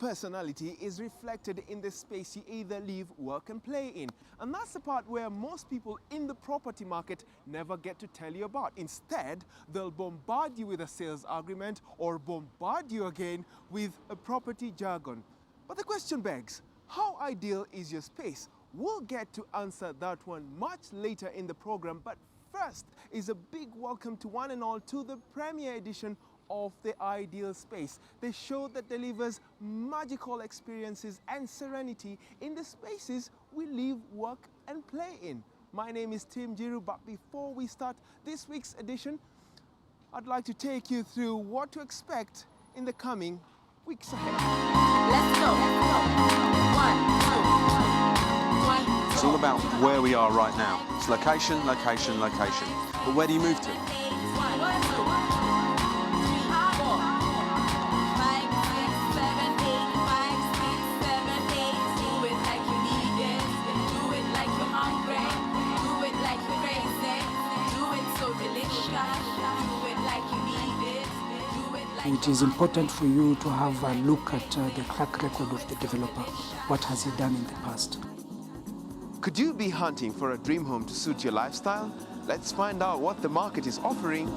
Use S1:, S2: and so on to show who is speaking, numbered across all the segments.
S1: personality is reflected in the space you either live, work and play in. And that's the part where most people in the property market never get to tell you about. Instead, they'll bombard you with a sales argument or bombard you again with a property jargon. But the question begs, how ideal is your space? We'll get to answer that one much later in the program, but first is a big welcome to one and all to the premiere edition of The Ideal Space, the show that delivers magical experiences and serenity in the spaces we live, work and play in. My name is Tim Jiru, but before we start this week's edition, I'd like to take you through what to expect in the coming weeks ahead.
S2: Let's go. 1, 2, 1, 2.
S3: It's all about where we are right now. It's location, location, location. But where do you move to?
S2: 1, 2, 3, 4, 5, 6, 7, 8, 5, 6, 7, 8. Do it like you need it. Do it like you're hungry. Do it like you're crazy. Do it so delicious. Do it like you need it. Do it like
S4: It is important for you to have a look at the track record of the developer. What has he done in the past?
S1: Could you be hunting for a dream home to suit your lifestyle? Let's find out what the market is offering.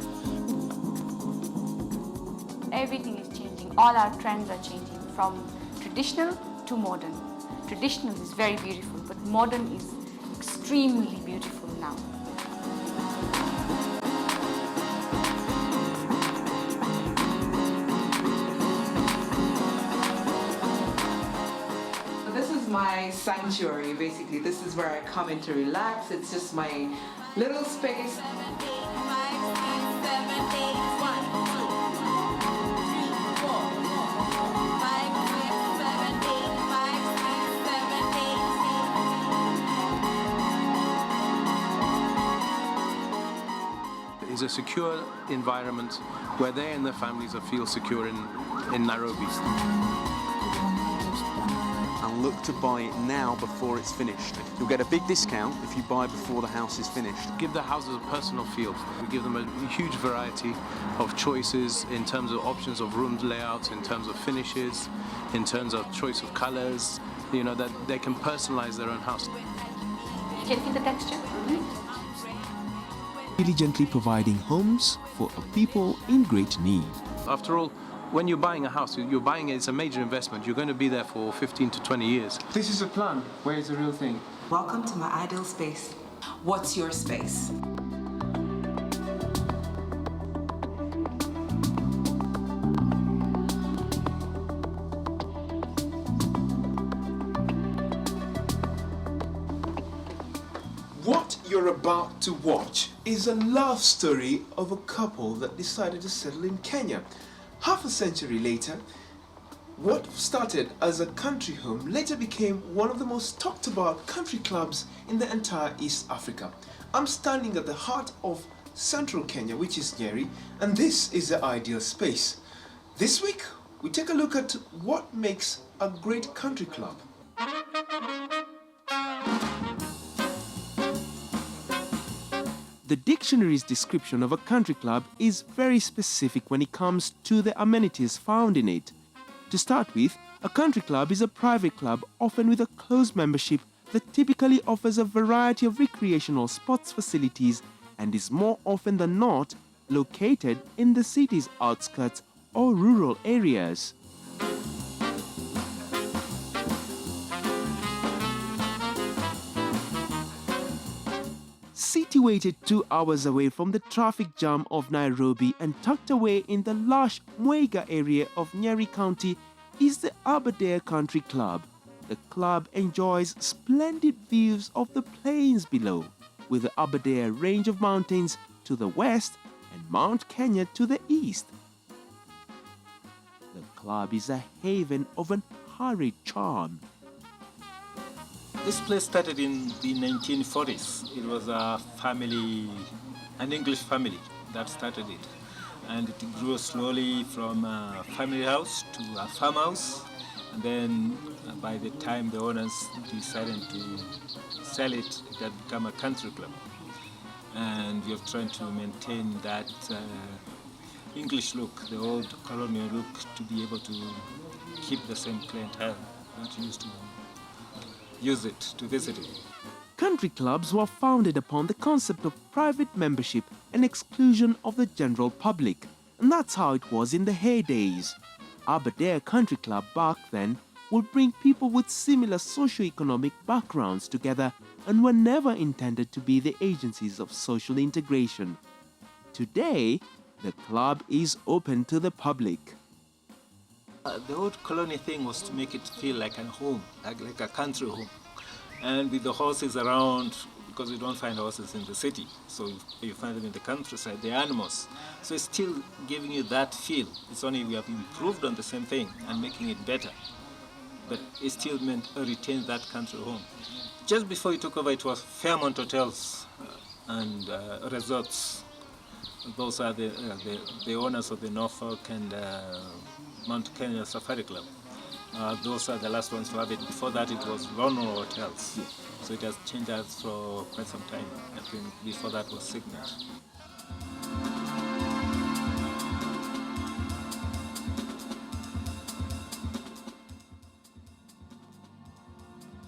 S5: Everything is changing. All our trends are changing from traditional to modern. Traditional is very beautiful, but modern is extremely beautiful now.
S6: This is my sanctuary, basically. This is where I come in to relax. It's just my little space.
S2: 7, 8, 5, 6, 7, 8. 1, 2, 3, 4, 5, 6, 7, 8, 5, 6, 7, 8.
S7: Is a secure environment where they and their families feel secure in Nairobi.
S3: And look to buy it now before it's finished. You'll get a big discount if you buy before the house is finished.
S7: Give the houses a personal feel. We give them a huge variety of choices in terms of options of room layouts, in terms of finishes, in terms of choice of colors, you know, that they can personalize their own house.
S5: Can you feel the texture?
S1: Diligently providing homes for a people in great need.
S7: After all, when you're buying a house, you're buying it, it's a major investment. You're going to be there for 15 to 20 years.
S1: This is a plan. Where is the real thing?
S6: Welcome to my ideal space. What's your space?
S1: What you're about to watch is a love story of a couple that decided to settle in Kenya. Half a century later, what started as a country home later became one of the most talked about country clubs in the entire East Africa. I'm standing at the heart of central Kenya, which is Nyeri, and this is The Ideal Space. This week, we take a look at what makes a great country club. The dictionary's description of a country club is very specific when it comes to the amenities found in it. To start with, a country club is a private club, often with a closed membership, that typically offers a variety of recreational sports facilities and is more often than not located in the city's outskirts or rural areas. Situated 2 hours away from the traffic jam of Nairobi and tucked away in the lush Mwega area of Nyeri County is the Aberdare Country Club. The club enjoys splendid views of the plains below, with the Aberdare range of mountains to the west and Mount Kenya to the east. The club is a haven of an hurried charm.
S8: This place started in the 1940s. It was a family, an English family that started it. And it grew slowly from a family house to a farmhouse. And then by the time the owners decided to sell it, it had become a country club. And we have tried to maintain that English look, the old colonial look, to be able to keep the same clientele that used to use it, to visit it.
S1: Country clubs were founded upon the concept of private membership and exclusion of the general public, and that's how it was in the heydays. Aberdare Country Club back then would bring people with similar socio-economic backgrounds together and were never intended to be the agencies of social integration. Today, the club is open to the public.
S8: The old colony thing was to make it feel like a home, like a country home. And with the horses around, because we don't find horses in the city, so you find them in the countryside, the animals. So it's still giving you that feel. It's only we have improved on the same thing and making it better. But it still retains that country home. Just before we took over, it was Fairmont Hotels and resorts. Those are the owners of the Norfolk and Mount Kenya Safari Club. Those are the last ones to have it. Before that, it was Ronald Hotels. So it has changed hands for quite some time. I think before that was Signet.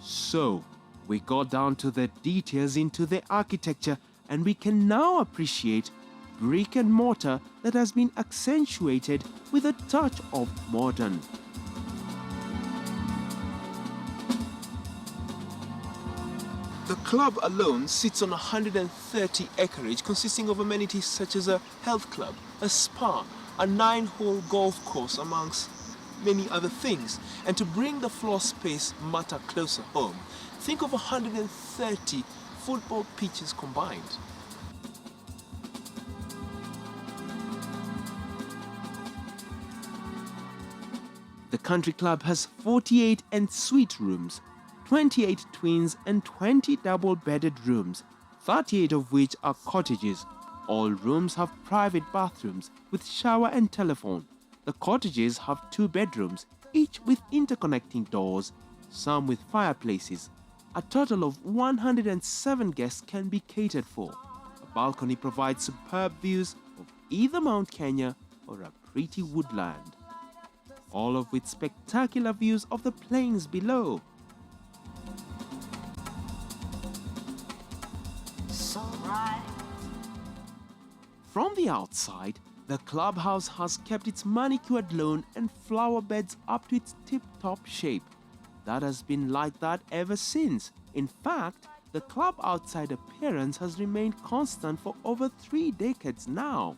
S1: So, we got down to the details into the architecture, and we can now appreciate brick and mortar that has been accentuated with a touch of modern. The club alone sits on 130 acreage, consisting of amenities such as a health club, a spa, a 9-hole golf course, amongst many other things. And to bring the floor space matter closer home, think of 130 football pitches combined. The country club has 48 en-suite rooms, 28 twins and 20 double-bedded rooms, 38 of which are cottages. All rooms have private bathrooms with shower and telephone. The cottages have 2 bedrooms, each with interconnecting doors, some with fireplaces. A total of 107 guests can be catered for. A balcony provides superb views of either Mount Kenya or a pretty woodland, all of with spectacular views of the plains below. From the outside, the clubhouse has kept its manicured lawn and flower beds up to its tip-top shape. That has been like that ever since. In fact, the club outside appearance has remained constant for over 3 decades now.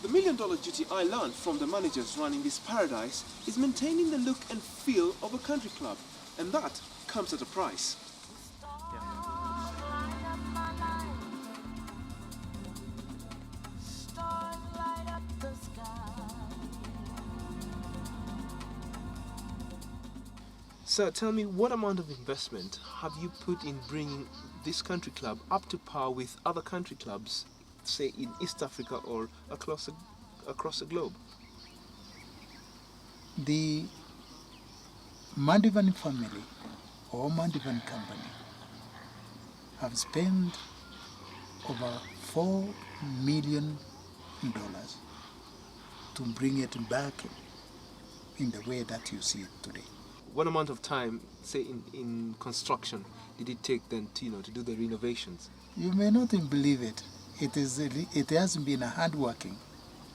S1: The $1 million duty I learned from the managers running this paradise is maintaining the look and feel of a country club, and that comes at a price. Sir, tell me, what amount of investment have you put in bringing this country club up to par with other country clubs, say in East Africa or across the globe?
S9: The Mandivan family or Mandivan company have spent over $4 million to bring it back in the way that you see it today.
S1: What amount of time, say in construction, did it take then to do the renovations?
S9: You may not believe it. It has been a hard working,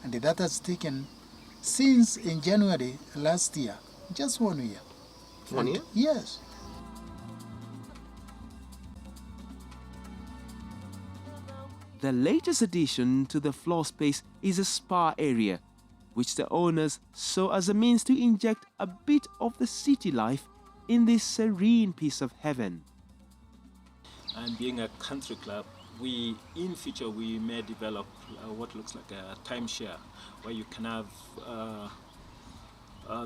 S9: and that has taken since in January last year, just 1 year.
S1: 1 year?
S9: Yes.
S1: The latest addition to the floor space is a spa area, which the owners saw as a means to inject a bit of the city life in this serene piece of heaven.
S8: And being a country club, in future we may develop what looks like a timeshare, where you can have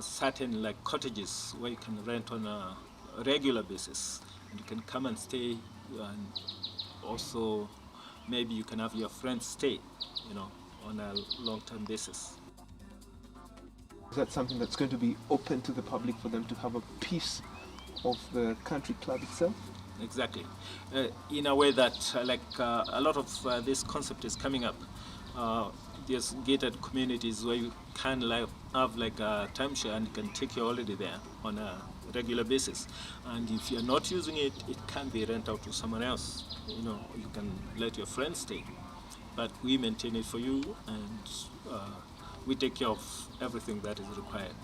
S8: certain like cottages where you can rent on a regular basis. And you can come and stay, and also maybe you can have your friends stay, on a long-term basis.
S1: Is that something that's going to be open to the public for them to have a piece of the country club itself?
S8: Exactly. In a way that a lot of this concept is coming up. There's gated communities where you can have like a timeshare and can take you already there on a regular basis. And if you're not using it, it can be rent out to someone else. You know, you can let your friends stay. But we maintain it for you, and we take care of everything that is required.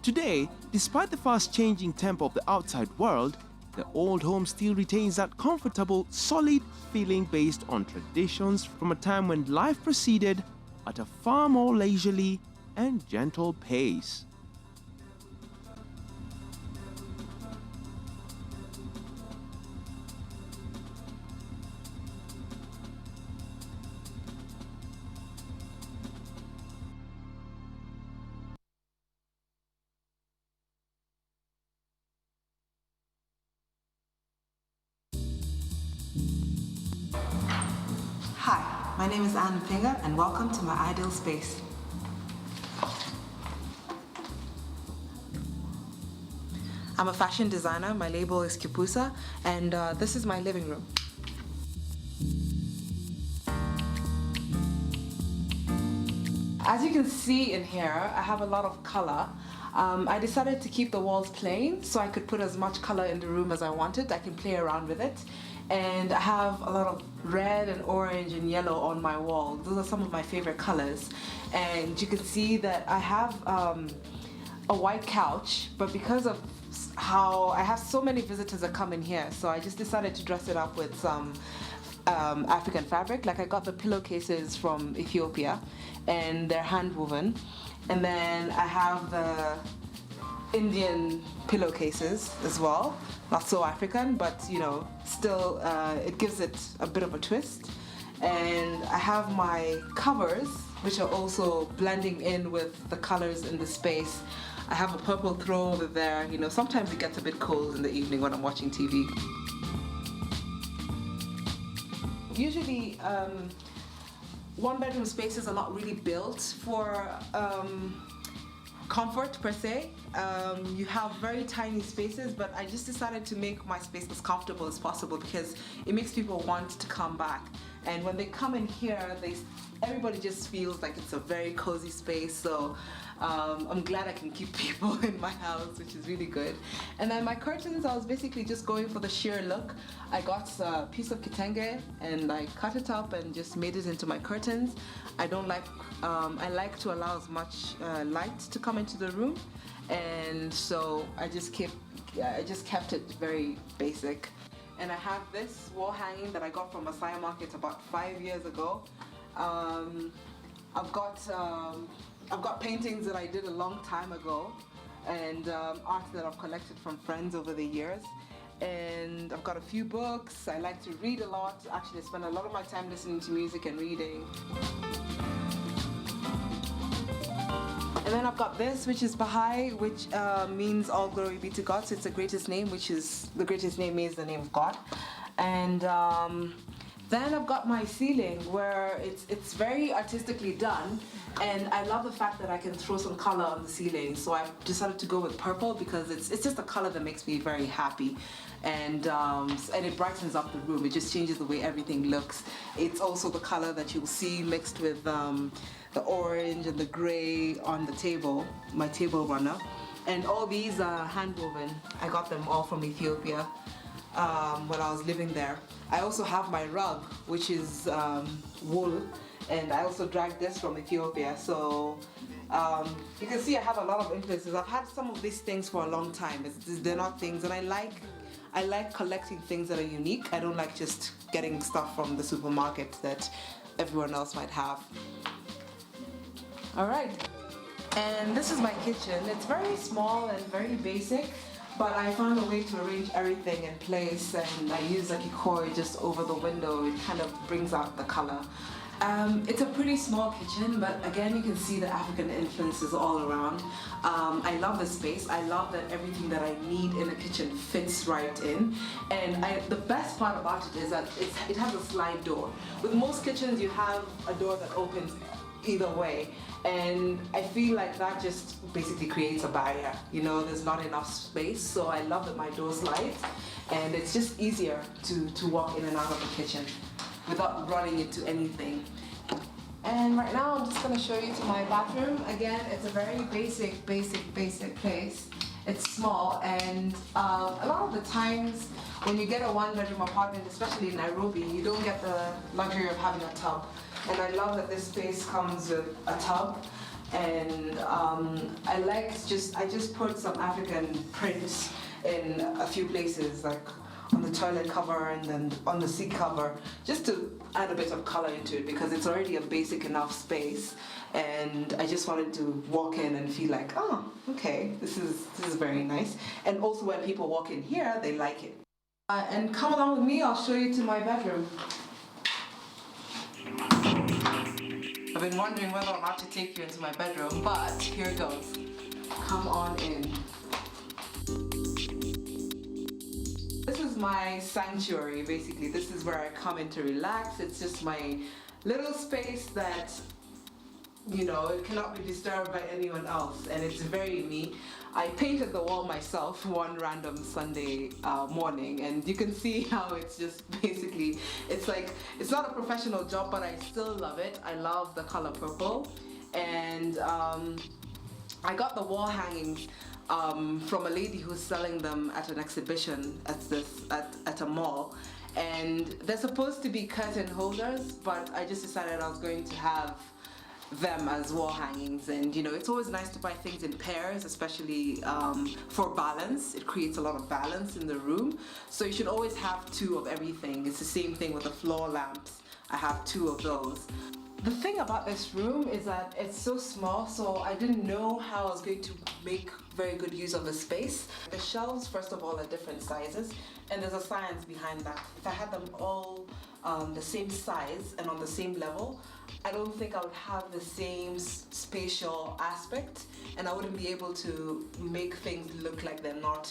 S1: Today, despite the fast-changing tempo of the outside world, the old home still retains that comfortable, solid feeling based on traditions from a time when life proceeded at a far more leisurely and gentle pace.
S6: Hi, my name is Anne Finger, and welcome to my ideal space. I'm a fashion designer. My label is Kipusa, and this is my living room. As you can see in here, I have a lot of color. I decided to keep the walls plain so I could put as much color in the room as I wanted. I can play around with it. And I have a lot of red and orange and yellow on my wall. Those are some of my favorite colors. And you can see that I have a white couch, but because of how I have so many visitors that come in here, so I just decided to dress it up with some African fabric. Like I got the pillowcases from Ethiopia, and they're hand woven. And then I have the Indian pillowcases as well. Not so African, but you know, still it gives it a bit of a twist. And I have my covers, which are also blending in with the colors in the space. I have a purple throw over there. You know, sometimes it gets a bit cold in the evening when I'm watching TV. Usually, one-bedroom spaces are not really built for comfort per se. You have very tiny spaces, but I just decided to make my space as comfortable as possible because it makes people want to come back. And when they come in here, everybody just feels like it's a very cozy space. So I'm glad I can keep people in my house, which is really good. And then my curtains, I was basically just going for the sheer look. I got a piece of kitenge and I cut it up and just made it into my curtains. I like to allow as much light to come into the room, and so I just kept it very basic. And I have this wall hanging that I got from Masai Market about 5 years ago. I've got paintings that I did a long time ago, and art that I've collected from friends over the years. And I've got a few books. I like to read a lot. Actually, I spend a lot of my time listening to music and reading. And then I've got this, which is Baha'i, which means all glory be to God. So it's the greatest name, which is the greatest name is the name of God. And then I've got my ceiling where it's very artistically done, and I love the fact that I can throw some color on the ceiling. So I've decided to go with purple because it's just a color that makes me very happy, and it brightens up the room. It just changes the way everything looks. It's also the color that you'll see mixed with the orange and the gray on the table, my table runner. And all these are hand woven. I got them all from Ethiopia when I was living there. I also have my rug, which is wool, and I also dragged this from Ethiopia. So you can see I have a lot of influences. I've had some of these things for a long time. They're not things, and I like collecting things that are unique. I don't like just getting stuff from the supermarket that everyone else might have. All right, and this is my kitchen. It's very small and very basic, but I found a way to arrange everything in place, and I use like a koi just over the window. It kind of brings out the color. It's a pretty small kitchen, but again, you can see the African influences all around. I love the space. I love that everything that I need in a kitchen fits right in. And the best part about it is that it has a slide door. With most kitchens, you have a door that opens either way. And I feel like that just basically creates a barrier. You know, there's not enough space, so I love that my door slides, and it's just easier to walk in and out of the kitchen. without running into anything. And right now I'm just going to show you to my bathroom. Again, it's a very basic place. It's small, and a lot of the times when you get a one-bedroom apartment, especially in Nairobi, you don't get the luxury of having a tub. And I love that this space comes with a tub. And I just put some African prints in a few places, like on the toilet cover and then on the seat cover, just to add a bit of color into it, because it's already a basic enough space. And I just wanted to walk in and feel like, oh, okay, this is very nice. And also when people walk in here, they like it. And come along with me, I'll show you to my bedroom. I've been wondering whether or not to take you into my bedroom, but here goes. Come on in. This is my sanctuary, basically. This is where I come in to relax. It's just my little space that, you know, it cannot be disturbed by anyone else, and it's very me. I painted the wall myself one random Sunday morning, and you can see how it's just basically, it's like, it's not a professional job, but I still love it. I love the color purple, and I got the wall hangings from a lady who's selling them at an exhibition at a mall. And they're supposed to be curtain holders, but I just decided I was going to have them as wall hangings. And you know, it's always nice to buy things in pairs, especially for balance. It creates a lot of balance in the room, so you should always have two of everything. It's the same thing with the floor lamps. I have two of those. The thing about this room is that it's so small, so I didn't know how I was going to make very good use of the space. The shelves, first of all, are different sizes, and there's a science behind that. If I had them all the same size and on the same level, I don't think I would have the same spatial aspect, and I wouldn't be able to make things look like they're not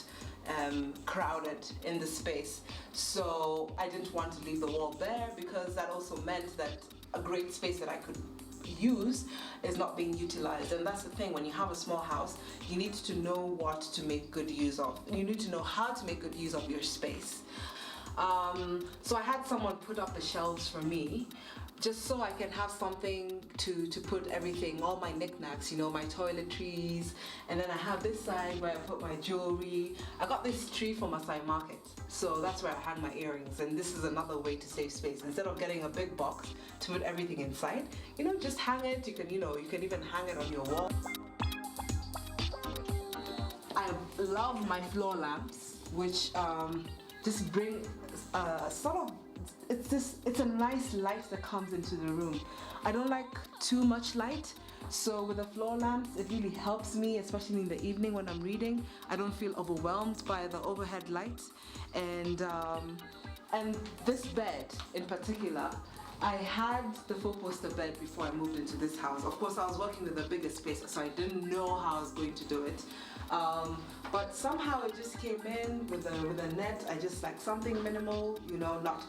S6: crowded in the space. So I didn't want to leave the wall there, because that also meant that a great space that I could use is not being utilized. And that's the thing, when you have a small house, you need to know what to make good use of. You need to know how to make good use of your space. So I had someone put up the shelves for me, just so I can have something to put everything, all my knickknacks, you know, my toiletries, and then I have this side where I put my jewelry. I got this tree from Masai Market, so that's where I hang my earrings, and this is another way to save space. Instead of getting a big box to put everything inside, you know, just hang it. You can, you know, you can even hang it on your wall. I love my floor lamps, which just bring sort of, it's a nice light that comes into the room. I don't like too much light, so with the floor lamps, it really helps me, especially in the evening when I'm reading. I don't feel overwhelmed by the overhead light. And this bed in particular, I had the 4-poster bed before I moved into this house. Of course, I was working with a bigger space, so I didn't know how I was going to do it. But somehow it just came in with a net. I just like something minimal, you know, not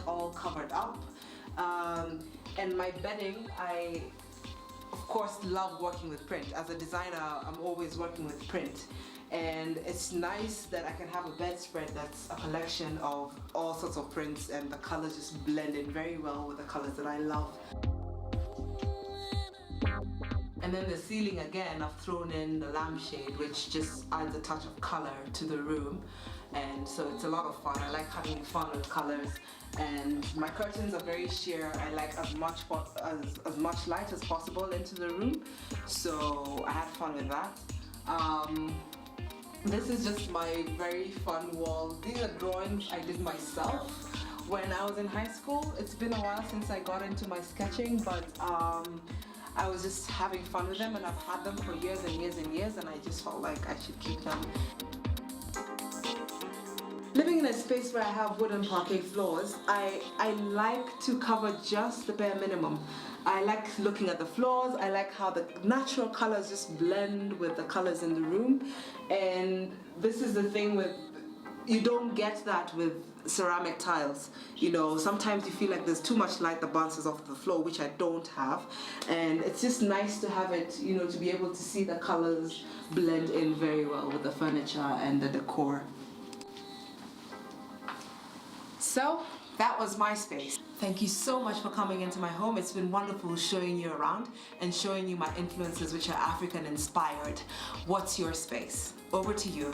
S6: all covered up. And my bedding, I of course love working with print. As a designer, I'm always working with print. And it's nice that I can have a bedspread that's a collection of all sorts of prints, and the colors just blend in very well with the colors that I love. And then the ceiling, again, I've thrown in the lampshade, which just adds a touch of color to the room. And so it's a lot of fun. I like having fun with colors. And my curtains are very sheer. I like as much light as possible into the room. So I had fun with that. This is just my very fun wall. These are drawings I did myself when I was in high school. It's been a while since I got into my sketching, but I was just having fun with them, and I've had them for years and years and years, and I just felt like I should keep them. Living in a space where I have wooden parquet floors, I like to cover just the bare minimum. I like looking at the floors. I like how the natural colors just blend with the colors in the room. And this is the thing with, you don't get that with ceramic tiles. You know, sometimes you feel like there's too much light that bounces off the floor, which I don't have. And it's just nice to have it, you know, to be able to see the colors blend in very well with the furniture and the decor. So That was my space. Thank you so much for coming into my home. It's been wonderful showing you around and showing you my influences, which are African inspired. What's your space? Over to you.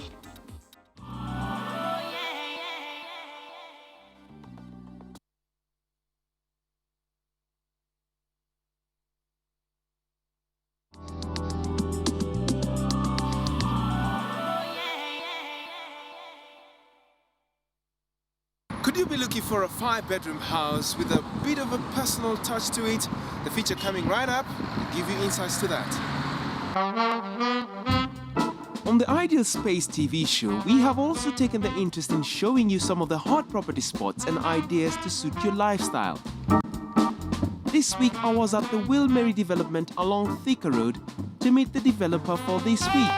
S1: Could you be looking for a 5-bedroom house with a bit of a personal touch to it? The feature coming right up will give you insights to that. On the Ideal Space TV show, we have also taken the interest in showing you some of the hot property spots and ideas to suit your lifestyle. This week I was at the Wilmary development along Thika Road to meet the developer for this week.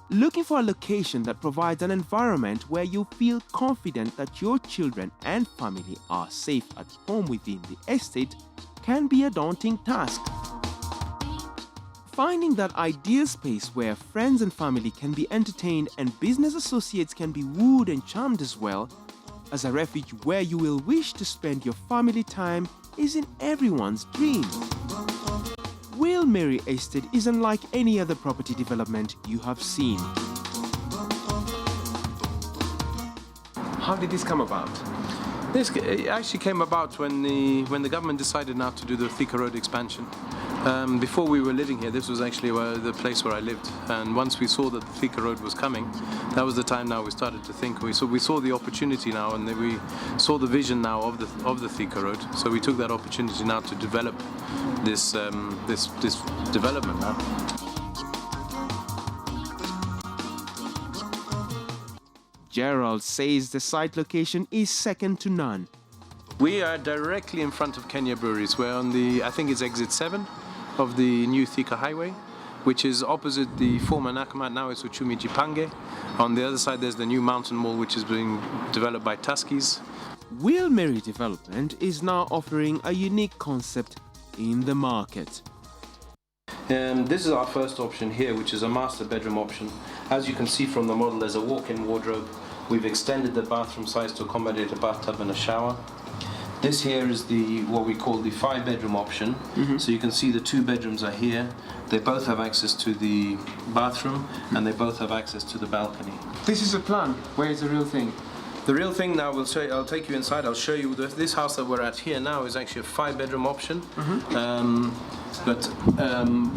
S1: Looking for a location that provides an environment where you feel confident that your children and family are safe at home within the estate can be a daunting task. Finding that ideal space where friends and family can be entertained and business associates can be wooed and charmed as well as a refuge where you will wish to spend your family time is in everyone's dream. Wilmary Estate is unlike any other property development you have seen. How did this come about?
S7: This actually came about when the government decided now to do the Thika Road expansion. Before we were living here, this was actually the place where I lived. And once we saw that the Thika Road was coming, that was the time now we started to think. We saw the opportunity now, and we saw the vision now of the Thika Road. So we took that opportunity now to develop this development now.
S1: Gerald says the site location is second to none.
S7: We are directly in front of Kenya Breweries. We're on I think it's exit 7 of the new Thika Highway, which is opposite the former Nakumatt, now it's Uchumi Jipange. On the other side there's the new Mountain Mall, which is being developed by Tuskies.
S1: Wilmary Development is now offering a unique concept in the market.
S7: This is our first option here, which is a master bedroom option. As you can see from the model, there's a walk-in wardrobe. We've extended the bathroom size to accommodate a bathtub and a shower. This here is what we call the 5-bedroom option. So you can see the 2 bedrooms are here. They both have access to the bathroom and they both have access to the balcony.
S1: This is a plan. Where is the real thing?
S7: The real thing now, I'll take you inside. I'll show you. This house that we're at here now is actually a 5-bedroom option.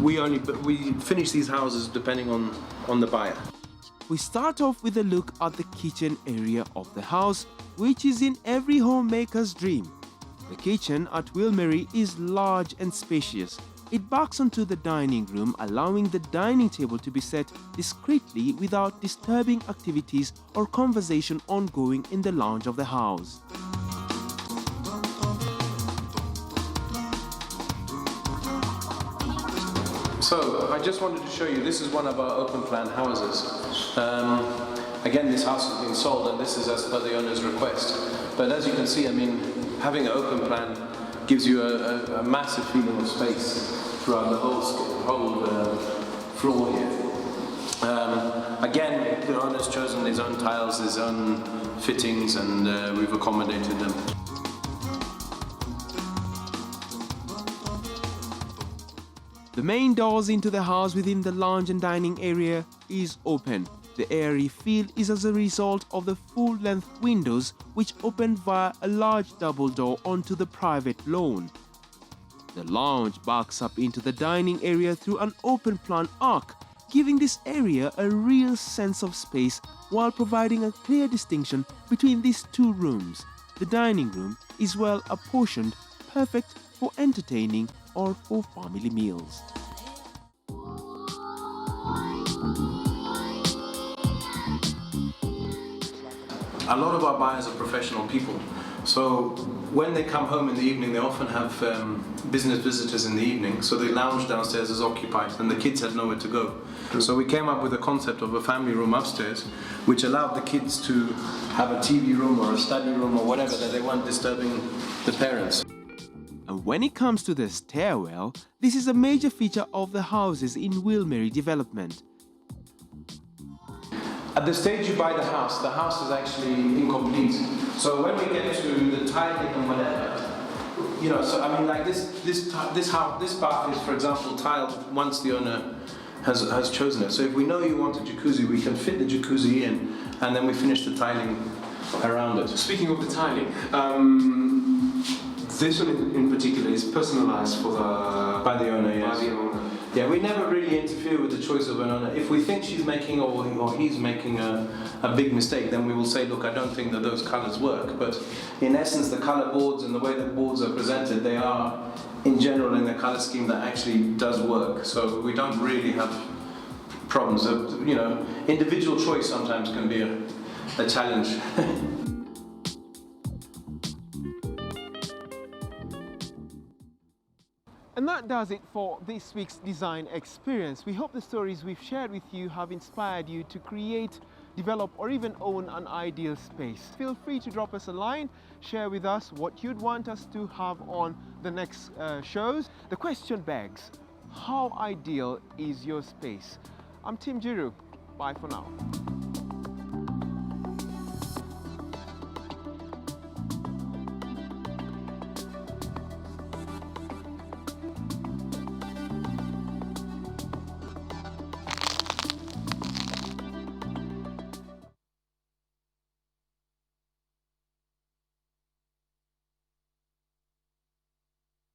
S7: We finish these houses depending on the buyer.
S1: We start off with a look at the kitchen area of the house, which is in every homemaker's dream. The kitchen at Wilmary is large and spacious. It backs onto the dining room, allowing the dining table to be set discreetly without disturbing activities or conversation ongoing in the lounge of the house.
S7: So I just wanted to show you, this is one of our open plan houses. Again, this house has been sold and this is as per the owner's request. But as you can see, I mean, having an open plan gives you a massive feeling of space throughout the whole floor here. Again, the owner's chosen his own tiles, his own fittings, and we've accommodated them.
S1: The main doors into the house within the lounge and dining area is open. The airy feel is as a result of the full-length windows which open via a large double door onto the private lawn. The lounge backs up into the dining area through an open-plan arc, giving this area a real sense of space while providing a clear distinction between these 2 rooms. The dining room is well apportioned, perfect for entertaining or for family meals.
S7: A lot of our buyers are professional people, so when they come home in the evening they often have business visitors in the evening, so the lounge downstairs is occupied and the kids had nowhere to go. So we came up with a concept of a family room upstairs which allowed the kids to have a TV room or a study room or whatever, that they weren't disturbing the parents.
S1: And when it comes to the stairwell, this is a major feature of the houses in Wilmeri development.
S7: At the stage you buy the house is actually incomplete. So when we get to the tiling and whatever, you know, so I mean, like this bath is, for example, tiled once the owner has chosen it. So if we know you want a jacuzzi, we can fit the jacuzzi in, and then we finish the tiling around it.
S3: Speaking of the tiling, this one in particular is personalized for
S7: By the owner, yes.
S3: By the owner.
S7: Yeah, we never really interfere with the choice of an owner. If we think she's making or he's making a big mistake, then we will say, look, I don't think that those colors work. But in essence, the color boards and the way that boards are presented, they are, in general, in a color scheme that actually does work. So we don't really have problems. You know, individual choice sometimes can be a challenge.
S1: And that does it for this week's design experience. We hope the stories we've shared with you have inspired you to create, develop, or even own an ideal space. Feel free to drop us a line, share with us what you'd want us to have on the next shows. The question begs, how ideal is your space? I'm Tim Giroux. Bye for now.